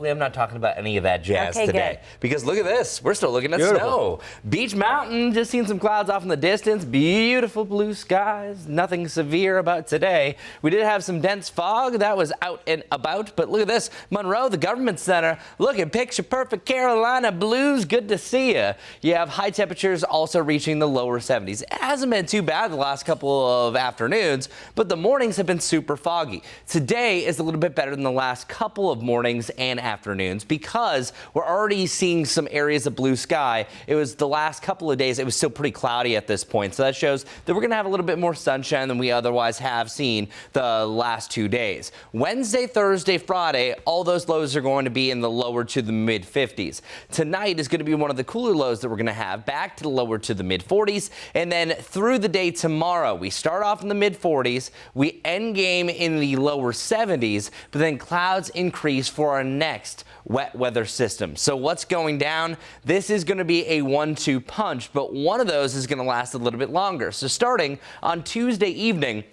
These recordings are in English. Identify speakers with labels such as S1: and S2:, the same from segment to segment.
S1: I'm not talking about any of that jazz
S2: Okay,
S1: today.
S2: good.
S1: Because look at this. We're still looking at
S3: Beautiful.
S1: snow. Beach Mountain, just seeing some clouds off in the distance. Beautiful blue skies. Nothing severe about today. We did have some dense fog. That was out and about. But look at this. Monroe, the government center. Look at picture perfect Carolina blues. Good to see you. You have high temperatures also reaching the lower 70s. It hasn't been too bad the last couple of afternoons, but the mornings have been super foggy. Today is a little bit better than the last couple of mornings and afternoons because we're already seeing some areas of blue sky. It was the last couple of days, it was still pretty cloudy at this point. So that shows that we're going to have a little bit more sunshine than we otherwise have seen the last 2 days. Wednesday, Thursday, Friday, all those lows are going to be in the lower to the mid 50s. Tonight is going to be one of the cooler lows that we're going to have, back to the lower to the mid 40s. And then through the day tomorrow, we start off in the mid 40s, we end game in the lower 70s, but then clouds increase for our next wet weather system. So what's going down? This is going to be a 1-2 punch, but one of those is going to last a little bit longer. So starting on Tuesday evening,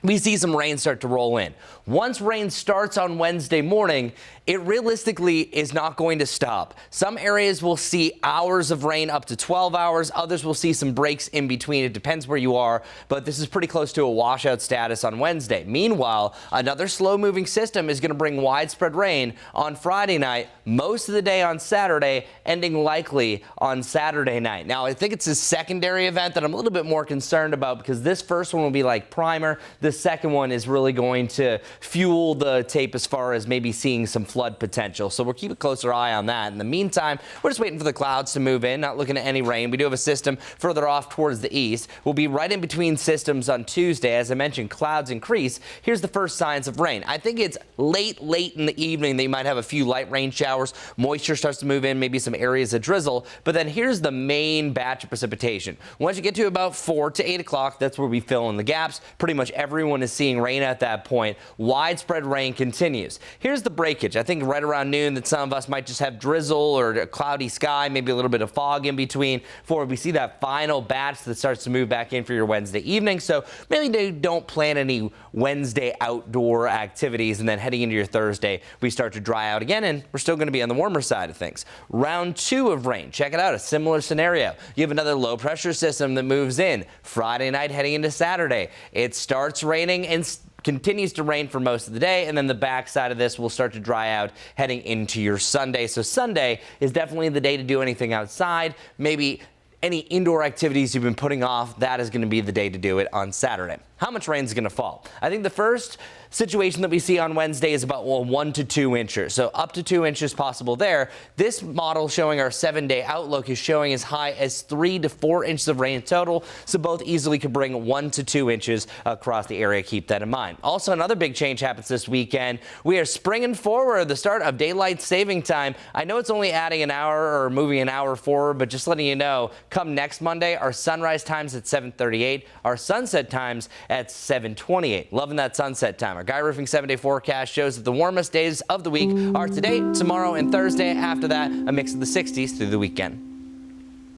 S1: we see some rain start to roll in. Once rain starts on Wednesday morning, it realistically is not going to stop. Some areas will see hours of rain up to 12 hours. Others will see some breaks in between. It depends where you are, but this is pretty close to a washout status on Wednesday. Meanwhile, another slow-moving system is going to bring widespread rain on Friday night, most of the day on Saturday, ending likely on Saturday night. Now, I think it's a secondary event that I'm a little bit more concerned about because this first one will be like primer. The second one is really going to fuel the tape as far as maybe seeing some flood potential. So we'll keep a closer eye on that. In the meantime, we're just waiting for the clouds to move in, not looking at any rain. We do have a system further off towards the east. We'll be right in between systems on Tuesday. As I mentioned, clouds increase. Here's the first signs of rain. I think it's late in the evening that you might have a few light rain showers. Moisture starts to move in, maybe some areas of drizzle. But then here's the main batch of precipitation. Once you get to about 4 to 8 o'clock, that's where we fill in the gaps. Pretty much everyone is seeing rain at that point. Widespread rain continues. Here's the breakage. I think right around noon that some of us might just have drizzle or a cloudy sky, maybe a little bit of fog in between before we see that final batch that starts to move back in for your Wednesday evening. So maybe don't plan any Wednesday outdoor activities, and then heading into your Thursday, we start to dry out again, and we're still going to be on the warmer side of things. Round 2 of rain. Check it out. A similar scenario. You have another low pressure system that moves in Friday night heading into Saturday. It starts raining and continues to rain for most of the day, and then the backside of this will start to dry out heading into your Sunday. So Sunday is definitely the day to do anything outside. Maybe any indoor activities you've been putting off, that is going to be the day to do it on Saturday. How much rain is going to fall? I think the first situation that we see on Wednesday is about 1 to 2 inches. So up to 2 inches possible there. This model showing our 7-day outlook is showing as high as 3 to 4 inches of rain total. So both easily could bring 1 to 2 inches across the area. Keep that in mind. Also, another big change happens this weekend. We are springing forward the start of daylight saving time. I know it's only adding an hour or moving an hour forward, but just letting you know, come next Monday, our sunrise time's at 7:38, our sunset time's at 7:28. Loving that sunset time. Our Guy Roofing 7-day forecast shows that the warmest days of the week are today, tomorrow, and Thursday. After that, a mix of the 60s through the weekend.